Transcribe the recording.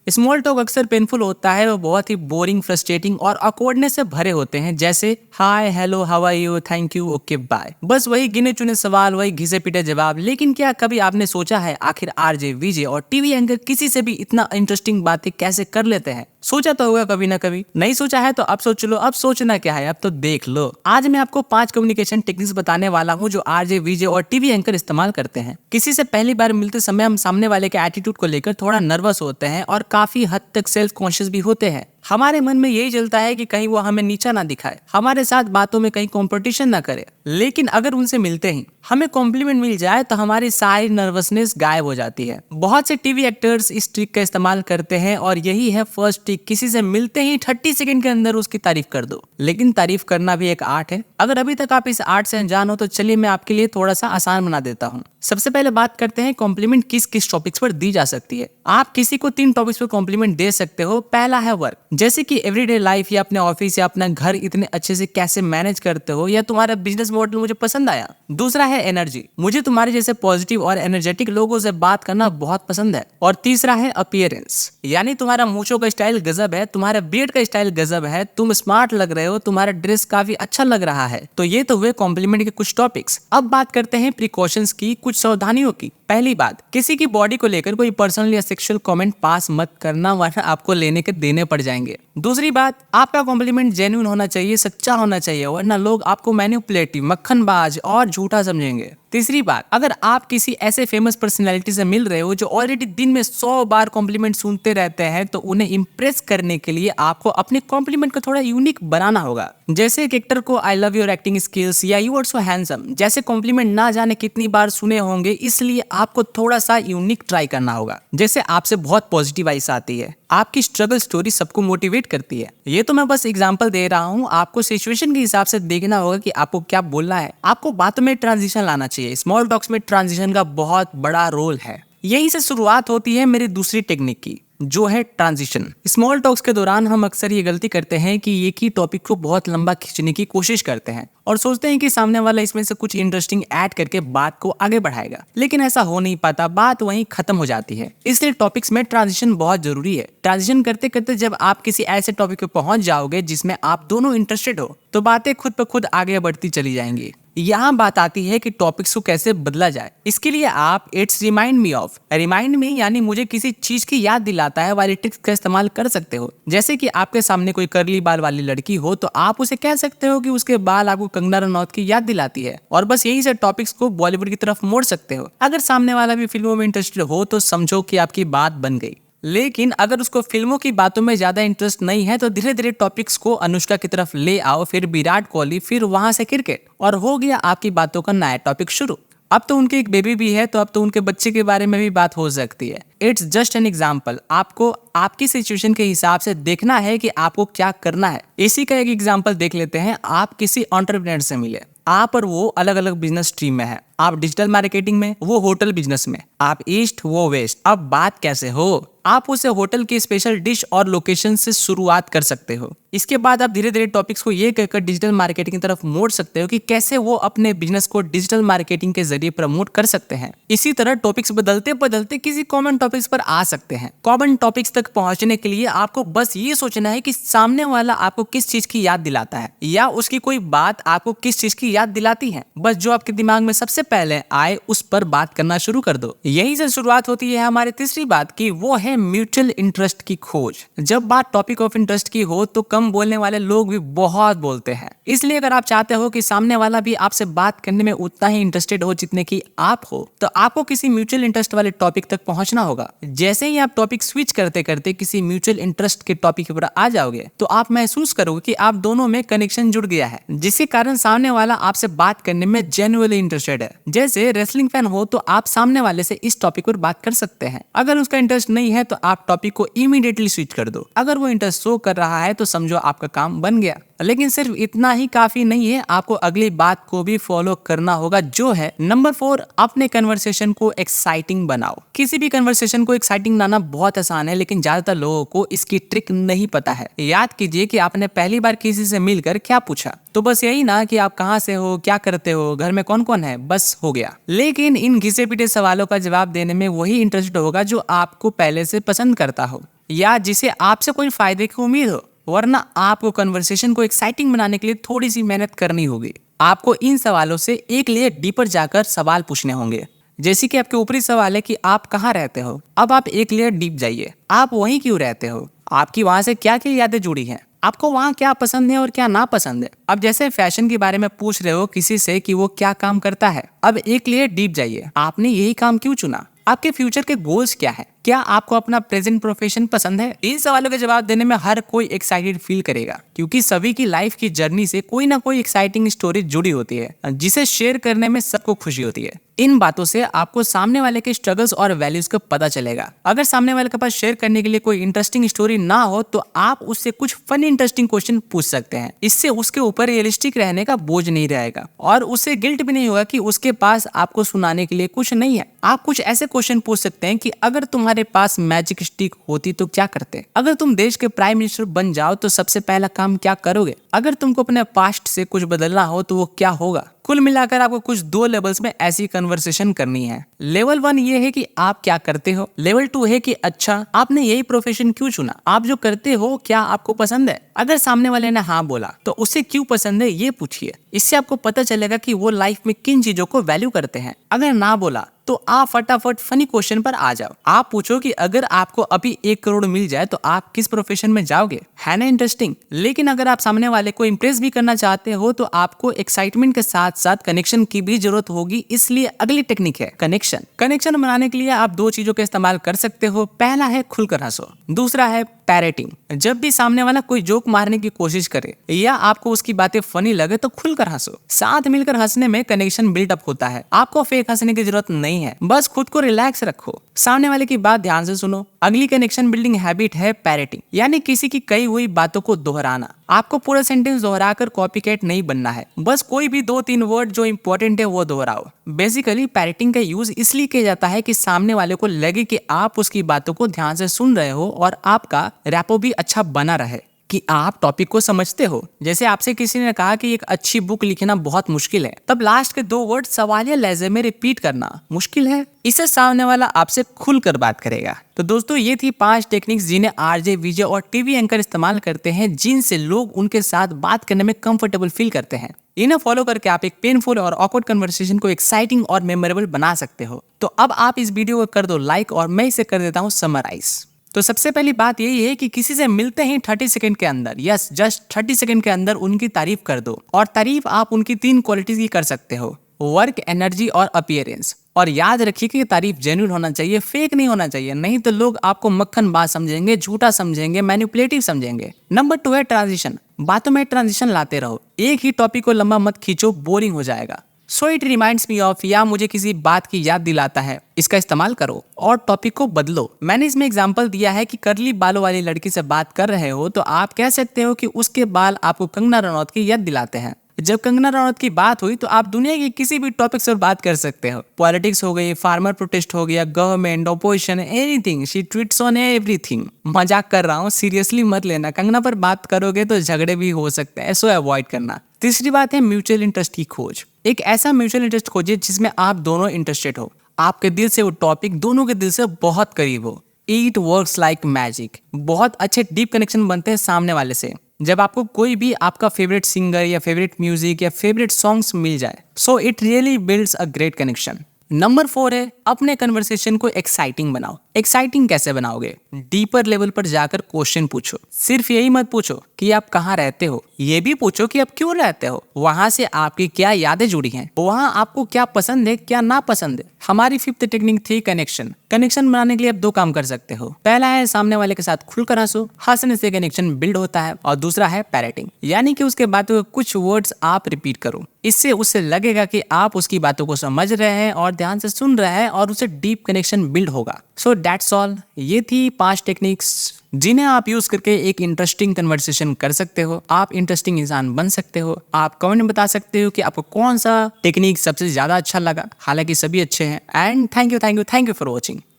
Small talk अक्सर painful होता है, वो बहुत ही बोरिंग, फ्रस्ट्रेटिंग और ऑकवर्डनेस से भरे होते हैं, जैसे hi, hello, how are you, thank you, okay, bye. बस वही गिने चुने सवाल, वही घिसे पिटे जवाब। लेकिन क्या कभी आपने सोचा है आखिर आरजे, वीजे और टीवी एंकर किसी से भी इतना इंटरेस्टिंग बातें कैसे कर लेते हैं? सोचा तो होगा कभी ना कभी। नहीं सोचा है तो अब सोच लो। अब सोचना क्या है, अब तो देख लो। आज मैं आपको 5 कम्युनिकेशन टेक्निक्स बताने वाला हूँ जो आरजे, वीजे और टीवी एंकर इस्तेमाल करते हैं। किसी से पहली बार मिलते समय हम सामने वाले के एटीट्यूड को लेकर थोड़ा नर्वस होते हैं और काफी हद तक सेल्फ कॉन्शियस भी होते हैं। हमारे मन में यही चलता है कि कहीं वो हमें नीचा ना दिखाए, हमारे साथ बातों में कहीं कंपटीशन ना करे। लेकिन अगर उनसे मिलते ही हमें कॉम्प्लीमेंट मिल जाए तो हमारी सारी नर्वसनेस गायब हो जाती है। बहुत से टीवी एक्टर्स इस ट्रिक का इस्तेमाल करते हैं और यही है फर्स्ट ट्रिक। किसी से मिलते ही 30 सेकंड के अंदर उसकी तारीफ कर दो। लेकिन तारीफ करना भी एक आर्ट है। अगर अभी तक आप इस आर्ट से अनजान हो तो चलिए मैं आपके लिए थोड़ा सा आसान बना देता हूँ। सबसे पहले बात करते हैं कॉम्प्लीमेंट किस किस टॉपिक्स पर दी जा सकती है। आप किसी को 3 टॉपिक्स पर कॉम्प्लीमेंट दे सकते हो। पहला है वर्क, जैसे कि एवरीडे लाइफ या अपने ऑफिस या अपना घर इतने अच्छे से कैसे मैनेज करते हो, या तुम्हारा बिजनेस मॉडल मुझे पसंद आया। दूसरा है एनर्जी, मुझे तुम्हारे जैसे पॉजिटिव और एनर्जेटिक लोगों से बात करना बहुत पसंद है। और तीसरा है अपीयरेंस, यानी तुम्हारा मूंछों का स्टाइल गजब है, तुम्हारा बियर्ड का स्टाइल गजब है, तुम स्मार्ट लग रहे हो, तुम्हारा ड्रेस काफी अच्छा लग रहा है। तो ये तो हुए कॉम्प्लीमेंट के कुछ टॉपिक्स। अब बात करते हैं प्रिकॉशंस की, कुछ सावधानियों की। पहली बात, किसी की बॉडी को लेकर कोई पर्सनल या सेक्सुअल कमेंट पास मत करना, वरना आपको लेने के देने पड़ जाएंगे। दूसरी बात, आपका कॉम्प्लीमेंट जेन्युइन होना चाहिए, सच्चा होना चाहिए, वरना लोग आपको मैनिपुलेटिव, मक्खनबाज और झूठा समझेंगे। तीसरी बात, अगर आप किसी ऐसे फेमस पर्सनैलिटी से मिल रहे हो जो ऑलरेडी दिन में 100 बार कॉम्प्लीमेंट सुनते रहते हैं, तो उन्हें इंप्रेस करने के लिए आपको अपने कॉम्प्लीमेंट को थोड़ा यूनिक बनाना होगा। जैसे एक एक्टर को I love your acting skills या यू आर सो हैंडसम जैसे कॉम्प्लीमेंट ना जाने कितनी बार सुने होंगे, इसलिए आपको थोड़ा सा यूनिक ट्राई करना होगा। जैसे आपसे बहुत पॉजिटिव वाइब्स आती है, आपकी स्ट्रगल स्टोरी सबको मोटिवेट करती है। ये तो मैं बस एग्जांपल दे रहा हूँ, आपको सिचुएशन के हिसाब से देखना होगा कि आपको क्या बोलना है। आपको बातों में ट्रांजिशन लाना चाहिए। स्मॉल टॉक्स में ट्रांजिशन का बहुत बड़ा रोल है। यहीं से शुरुआत होती है मेरी दूसरी टेक्निक की, जो है ट्रांजिशन। स्मॉल टॉक्स के दौरान हम अक्सर ये गलती करते हैं कि एक ही टॉपिक को बहुत लंबा खींचने की कोशिश करते हैं और सोचते हैं कि सामने वाला इसमें से कुछ इंटरेस्टिंग ऐड करके बात को आगे बढ़ाएगा। लेकिन ऐसा हो नहीं पाता, बात वहीं खत्म हो जाती है। इसलिए टॉपिक्स में ट्रांजिशन बहुत जरूरी है। ट्रांजिशन करते करते जब आप किसी ऐसे टॉपिक पे पहुंच जाओगे जिसमें आप दोनों इंटरेस्टेड हो, तो बातें खुद ब खुद आगे बढ़ती चली जाएंगी। यहाँ बात आती है कि टॉपिक्स को कैसे बदला जाए। इसके लिए आप it's remind me of, remind me यानी मुझे किसी चीज की याद दिलाता है वाली ट्रिक्स का इस्तेमाल कर सकते हो। जैसे कि आपके सामने कोई कर्ली बाल वाली लड़की हो, तो आप उसे कह सकते हो कि उसके बाल आपको कंगना रनौत की याद दिलाती है, और बस यही से टॉपिक्स को बॉलीवुड की तरफ मोड़ सकते हो। अगर सामने वाला भी फिल्मों में इंटरेस्टेड हो तो समझो कि आपकी बात बन गई। लेकिन अगर उसको फिल्मों की बातों में ज्यादा इंटरेस्ट नहीं है, तो धीरे धीरे टॉपिक्स को अनुष्का की तरफ ले आओ, फिर विराट कोहली, फिर वहां से क्रिकेट, और हो गया आपकी बातों का नया टॉपिक शुरू। अब तो उनके एक बेबी भी है, तो अब तो उनके बच्चे के बारे में भी बात हो सकती है। It's just an example. आपको आपकी सिचुएशन के हिसाब से देखना है कि आपको क्या करना है। इसी का एक एग्जाम्पल देख लेते हैं। आप किसी एंटरप्रेन्योर से मिले, आप और वो अलग अलग बिजनेस स्ट्रीम में है। आप डिजिटल मार्केटिंग में, वो होटल बिजनेस में। आप ईस्ट, वो वेस्ट। अब बात कैसे हो? आप उसे होटल की स्पेशल डिश और लोकेशन से शुरुआत कर सकते हो। इसके बाद आप धीरे धीरे टॉपिक्स को ये कहकर डिजिटल मार्केटिंग की तरफ मोड़ सकते हो कि कैसे वो अपने बिजनेस को डिजिटल मार्केटिंग के जरिए प्रमोट कर सकते हैं। इसी तरह टॉपिक्स बदलते बदलते किसी कॉमन टॉपिक्स पर आ सकते हैं। कॉमन टॉपिक्स तक पहुंचने के लिए आपको बस ये सोचना है कि सामने वाला आपको किस चीज की याद दिलाता है, या उसकी कोई बात आपको किस चीज की याद दिलाती है। बस जो आपके दिमाग में सबसे पहले आए उस पर बात करना शुरू कर दो। यहीं से शुरुआत होती है हमारी तीसरी बात की, वो है म्यूचुअल इंटरेस्ट की खोज। जब बात टॉपिक ऑफ इंटरेस्ट की हो तो कम बोलने वाले लोग भी बहुत बोलते हैं। इसलिए अगर आप चाहते हो कि सामने वाला भी आपसे बात करने में उतना ही इंटरेस्टेड हो जितने की आप हो, तो आपको किसी म्यूचुअल इंटरेस्ट वाले टॉपिक तक पहुंचना होगा। जैसे ही आप टॉपिक स्विच करते करते किसी म्यूचुअल इंटरेस्ट के टॉपिक पर आ जाओगे, तो आप महसूस करोगे कि आप दोनों में कनेक्शन जुड़ गया है, जिसके कारण सामने वाला आपसे बात करने में जेन्युइनली इंटरेस्टेड है। जैसे रेसलिंग फैन हो तो आप सामने वाले से इस टॉपिक पर बात कर सकते हैं। अगर उसका इंटरेस्ट नहीं है तो आप टॉपिक को इमीडिएटली स्विच कर दो। अगर वो इंटरेस्ट शो कर रहा है तो समझो आपका काम बन गया। लेकिन सिर्फ इतना ही काफी नहीं है, आपको अगली बात को भी फॉलो करना होगा, जो है नंबर 4, अपने कन्वर्सेशन को एक्साइटिंग बनाओ। किसी भी कन्वर्सेशन को एक्साइटिंग बनाना बहुत आसान है, लेकिन ज्यादातर लोगों को इसकी ट्रिक नहीं पता है। याद कीजिए कि आपने पहली बार किसी से मिलकर क्या पूछा, तो बस यही ना कि आप कहाँ से हो, क्या करते हो, घर में कौन कौन है, बस हो गया। लेकिन इन घिसे पिटे सवालों का जवाब देने में वही इंटरेस्ट होगा जो आपको पहले से पसंद करता हो या जिसे आपसे कोई फायदे की उम्मीद हो, वरना आपको कन्वर्सेशन को एक्साइटिंग बनाने के लिए थोड़ी सी मेहनत करनी होगी। आपको इन सवालों से एक लेयर डीपर जाकर सवाल पूछने होंगे। जैसे कि आपके ऊपरी सवाल है कि आप कहाँ रहते हो, अब आप एक लेयर डीप जाइए, आप वहीं क्यों रहते हो, आपकी वहां से क्या क्या यादें जुड़ी हैं, आपको वहाँ क्या पसंद है और क्या ना पसंद है। अब जैसे फैशन के बारे में पूछ रहे हो किसी से कि वो क्या काम करता है, अब एक लेयर डीप जाइए, आपने यही काम क्यों चुना, आपके फ्यूचर के गोल्स क्या है, क्या आपको अपना प्रेजेंट प्रोफेशन पसंद है। इन सवालों के जवाब देने में हर कोई एक्साइटेड फील करेगा, क्योंकि सभी की लाइफ की जर्नी से कोई ना कोई एक्साइटिंग स्टोरी जुड़ी होती है, जिसे शेयर करने में सबको खुशी होती है। इन बातों से आपको सामने वाले के स्ट्रगल्स और वैल्यूज का पता चलेगा। अगर सामने वाले के पास शेयर करने के लिए कोई इंटरेस्टिंग स्टोरी ना हो, तो आप उससे कुछ फनी इंटरेस्टिंग क्वेश्चन पूछ सकते हैं। इससे उसके ऊपर रियलिस्टिक रहने का बोझ नहीं रहेगा और उसे गिल्ट भी नहीं होगा कि उसके पास आपको सुनाने के लिए कुछ नहीं है। आप कुछ ऐसे क्वेश्चन पूछ सकते हैं कि अगर तुम्हारे पास मैजिक स्टिक होती तो क्या करते, अगर तुम देश के प्राइम मिनिस्टर बन जाओ तो सबसे पहला काम क्या करोगे, अगर तुमको अपने पास्ट से कुछ बदलना हो तो वो क्या होगा। कुल मिलाकर आपको कुछ 2 लेवल्स में ऐसी कन्वर्सेशन करनी है। लेवल 1 ये है कि आप क्या करते हो, लेवल 2 है कि अच्छा आपने यही प्रोफेशन क्यों चुना, आप जो करते हो क्या आपको पसंद है। अगर सामने वाले ने हाँ बोला तो उसे क्यों पसंद है ये पूछिए, इससे आपको पता चलेगा कि वो लाइफ में किन चीजों को वैल्यू करते हैं। अगर ना बोला तो आप फटाफट फनी क्वेश्चन पर आ जाओ। आप पूछो कि अगर आपको अभी 1 करोड़ मिल जाए तो आप किस प्रोफेशन में जाओगे, है ना इंटरेस्टिंग। लेकिन अगर आप सामने वाले को इम्प्रेस भी करना चाहते हो तो आपको एक्साइटमेंट के साथ साथ कनेक्शन की भी जरूरत होगी, इसलिए अगली टेक्निक है कनेक्शन। कनेक्शन बनाने के लिए आप 2 चीजों का इस्तेमाल कर सकते हो। पहला है खुलकर हंसो, दूसरा है पैरेटिंग। जब भी सामने वाला कोई जोक मारने की कोशिश करे या आपको उसकी बातें फनी लगे तो खुलकर हंसो। साथ मिलकर हंसने में कनेक्शन बिल्डअप होता है। आपको फेक हंसने की जरूरत नहीं है, बस खुद को रिलैक्स रखो, सामने वाले की बात ध्यान से सुनो। अगली कनेक्शन बिल्डिंग हैबिट है पैरेटिंग, यानी किसी की कही हुई बातों को दोहराना। आपको पूरा सेंटेंस दोहराकर कॉपीकैट नहीं बनना है, बस कोई भी 2-3 वर्ड जो इंपॉर्टेंट है वो दोहराओ। बेसिकली पैरेटिंग का यूज इसलिए किया जाता है कि सामने वाले को लगे कि आप उसकी बातों को ध्यान से सुन रहे हो और आपका रैपो भी अच्छा बना रहे, कि आप टॉपिक को समझते हो। जैसे आपसे किसी ने कहा कि एक अच्छी बुक लिखना बहुत मुश्किल है, तब लास्ट के 2 वर्ड सवालिया लहजे में रिपीट करना मुश्किल है, इससे सामने वाला आपसे खुलकर बात करेगा। तो दोस्तों ये थी 5 टेक्निक्स जिन्हें आरजे, विजय और टीवी एंकर इस्तेमाल करते हैं, जिनसे लोग उनके साथ बात करने में कंफर्टेबल फील करते हैं। इन्हें फॉलो करके आप एक पेनफुल और ऑकवर्ड कन्वर्सेशन को एक्साइटिंग और मेमोरेबल बना सकते हो। तो अब आप इस वीडियो को कर दो लाइक और मैं इसे कर देता हूँ समराइज। तो सबसे पहली बात यही है कि किसी से मिलते ही 30 सेकंड के अंदर, यस जस्ट 30 सेकंड के अंदर उनकी तारीफ कर दो। और तारीफ आप उनकी 3 क्वालिटीज की कर सकते हो, वर्क, एनर्जी और अपीयरेंस। और याद रखिए कि तारीफ जेन्युइन होना चाहिए, फेक नहीं होना चाहिए, नहीं तो लोग आपको मक्खन बात समझेंगे, झूठा समझेंगे, मैनिपुलेटिव समझेंगे। नंबर 2 है ट्रांजिशन। बातों में ट्रांजिशन लाते रहो, एक ही टॉपिक को लंबा मत खींचो, बोरिंग हो जाएगा। So it reminds me of, या मुझे किसी बात की याद दिलाता है, इसका इस्तेमाल करो और टॉपिक को बदलो। मैंने इसमें एग्जांपल दिया है कि कर्ली बालों वाली लड़की से बात कर रहे हो तो आप कह सकते हो कि उसके बाल आपको कंगना रनौत की याद दिलाते हैं। जब कंगना रनौत की बात हुई तो आप दुनिया के किसी भी टॉपिक से बात कर सकते हो। पॉलिटिक्स हो गई, फार्मर प्रोटेस्ट हो गया, government, opposition, anything, she tweets on everything. मजाक कर रहा हूँ, सीरियसली मत लेना। कंगना पर बात करोगे तो झगड़े भी हो सकते हैं, सो अवॉइड करना। तीसरी बात है म्यूचुअल इंटरेस्ट की खोज। एक ऐसा म्यूचुअल इंटरेस्ट खोजिए जिसमें आप दोनों इंटरेस्टेड हो, आपके दिल से वो टॉपिक दोनों के दिल से बहुत करीब हो। It works like magic. बहुत अच्छे डीप कनेक्शन बनते हैं सामने वाले से जब आपको कोई भी आपका फेवरेट सिंगर या फेवरेट म्यूजिक या फेवरेट सॉन्ग्स मिल जाए। So it really builds a great connection. Number 4 है अपने कन्वर्सेशन को एक्साइटिंग बनाओ। एक्साइटिंग कैसे बनाओगे? डीपर लेवल पर जाकर क्वेश्चन पूछो। सिर्फ यही मत पूछो कि आप कहाँ रहते हो, ये भी पूछो कि आप क्यों रहते हो, वहां से आपकी क्या यादें जुड़ी हैं, वहां आपको क्या पसंद है, क्या ना पसंद है। हमारी 5th टेक्निक थी कनेक्शन। कनेक्शन बनाने के लिए आप 2 काम कर सकते हो। पहला है सामने वाले के साथ खुलकर हंसो, हंसने से कनेक्शन बिल्ड होता है। और दूसरा है पैरेटिंग, यानी कि उसके बातों के कुछ वर्ड्स आप रिपीट करो। इससे उसे लगेगा कि आप उसकी बातों को समझ रहे हैं और ध्यान से सुन रहे हैं और उसे डीप कनेक्शन बिल्ड होगा। So that's all. ये थी 5 टेक्निक्स जिन्हें आप यूज करके एक इंटरेस्टिंग कन्वर्सेशन कर सकते हो। आप इंटरेस्टिंग इंसान बन सकते हो। आप कमेंट में बता सकते हो कि आपको कौन सा टेक्निक सबसे ज्यादा अच्छा लगा। हालांकि सभी अच्छे हैं। And thank you for watching.